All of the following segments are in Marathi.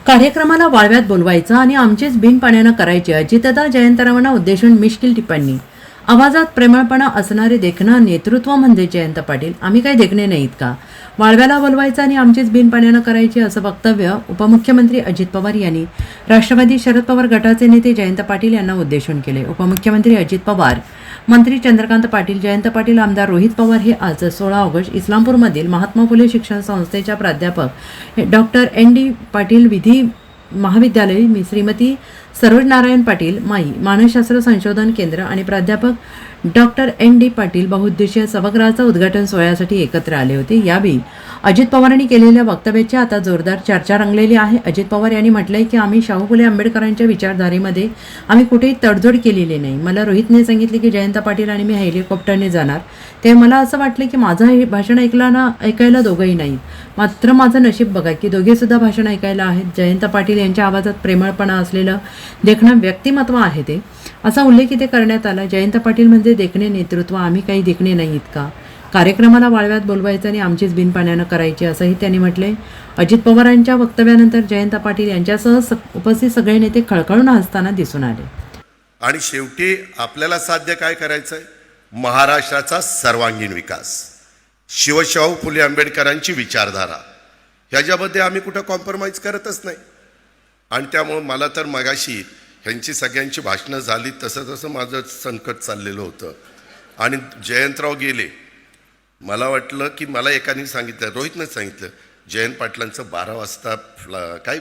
कार्यक्रमाला वाळव्यात बोलवायचं आणि आमचेच बिन पाण्यानं करायचे. अजितदादा जयंतरावांना उद्देशून मिश्किल टिप्पणी. आवाजात प्रेमळपणा असणारे देखणं नेतृत्व म्हणजे जयंत पाटील. आम्ही काही देखणे नाहीत का? वाळव्याला बोलवायचं आणि आमचेच बिन पाण्यानं करायचे असं वक्तव्य उपमुख्यमंत्री अजित पवार यांनी राष्ट्रवादी शरद पवार गटाचे नेते जयंत पाटील यांना उद्देशून केले. उपमुख्यमंत्री अजित पवार, मंत्री चंद्रकांत पाटील, जयंत पाटील, आमदार रोहित पवार हे आज 16 ऑगस्ट इस्लामपूरमधील महात्मा फुले शिक्षण संस्थेच्या प्राध्यापक डॉक्टर ND पाटील विधी महाविद्यालय, श्रीमती सरोज नारायण पाटील माई मानसशास्त्र संशोधन केंद्र आणि प्राध्यापक डॉक्टर ND पाटील बहुउद्देशीय सभागृहाचा उद्घाटन सोहळ्यासाठी एकत्र आले होते. यावेळी अजित पवारांनी केलेल्या वक्तव्याची आता जोरदार चर्चा रंगलेली आहे. अजित पवार यांनी म्हटलंय की आम्ही शाहू फुले आंबेडकरांच्या विचारधारेमध्ये आम्ही कुठेही तडजोड केलेली नाही. मला रोहितने सांगितले की जयंत पाटील आणि मी हेलिकॉप्टरने जाणार, ते मला असं वाटलं की माझं हे भाषण ऐकायला दोघंही नाहीत. मात्र माझं नशीब बघा की दोघेसुद्धा भाषण ऐकायला आहेत. जयंत पाटील यांच्या आवाजात प्रेमळपणा असलेलं देखणं व्यक्तिमत्व आहे ते, असा उल्लेख इथे करण्यात आला. जयंत पाटील म्हणजे देखणे नेतृत्व, आम्ही काही देखणे नाहीत का? कार्यक्रमाला वाळव्यात बोलवायचं आणि आमचीच बिन पाण्यानं करायची असंही त्यांनी म्हटलंय. अजित पवारांच्या वक्तव्यानंतर जयंत पाटील यांच्यासह उपस्थित सगळे नेते खळखळून हसताना दिसून आले. आणि शेवटी आपल्याला साध्य काय करायचं आहे? महाराष्ट्राचा सर्वांगीण विकास, शिवशाहू फुले आंबेडकरांची विचारधारा, ह्याच्यामध्ये आम्ही कुठं कॉम्प्रोमाइज करतच नाही. आणि त्यामुळं मला तर मगाशी ह्यांची सगळ्यांची भाषणं झाली तसं माझं संकट चाललेलं होतं. आणि जयंतराव गेले, मला वाटलं की मला एकाने सांगितलं, रोहितनंच सांगितलं, जयंत पाटलांचं 12 वाजता काय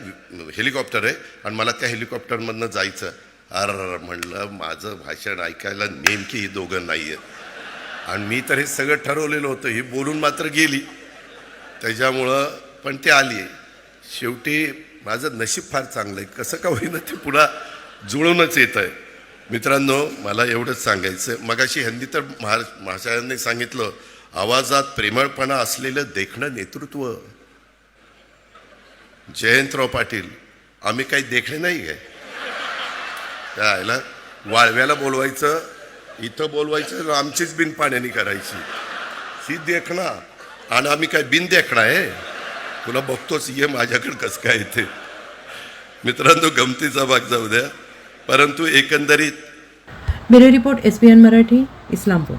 हेलिकॉप्टर आहे आणि मला त्या हेलिकॉप्टरमधनं जायचं. म्हणलं माझं भाषण ऐकायला नेमकी ही दोघं नाही आहेत. आणि मी तर हे सगळं ठरवलेलं होतं, ही बोलून मात्र गेली. त्याच्यामुळं पण ते आली. शेवटी माझं नशीब फार चांगलं आहे, कसं का होईना ते पुन्हा जुळूनच येत आहे. मित्रांनो, मला एवढंच सांगायचं, मगाशी ह्यांनी तर महाशयांनी सांगितलं, आवाजात प्रेमळपणा असलेलं देखणं नेतृत्व. जयंतराव पाटील, आम्ही काही देखणे नाही आहे. त्या आयला वाळव्याला बोलवायचं, इथं बोलवायचं, आमचीच बिन पाण्याने करायची, ही देखणा. आणि आम्ही काय बिन देखणा आहे? तुला बघतोच, ये माझ्याकडे कसं काय येते. मित्रांनो, गमतीचा भाग जाऊ द्या, परंतु एकंदरीत. Bureau report SBN Marathi, Islampur.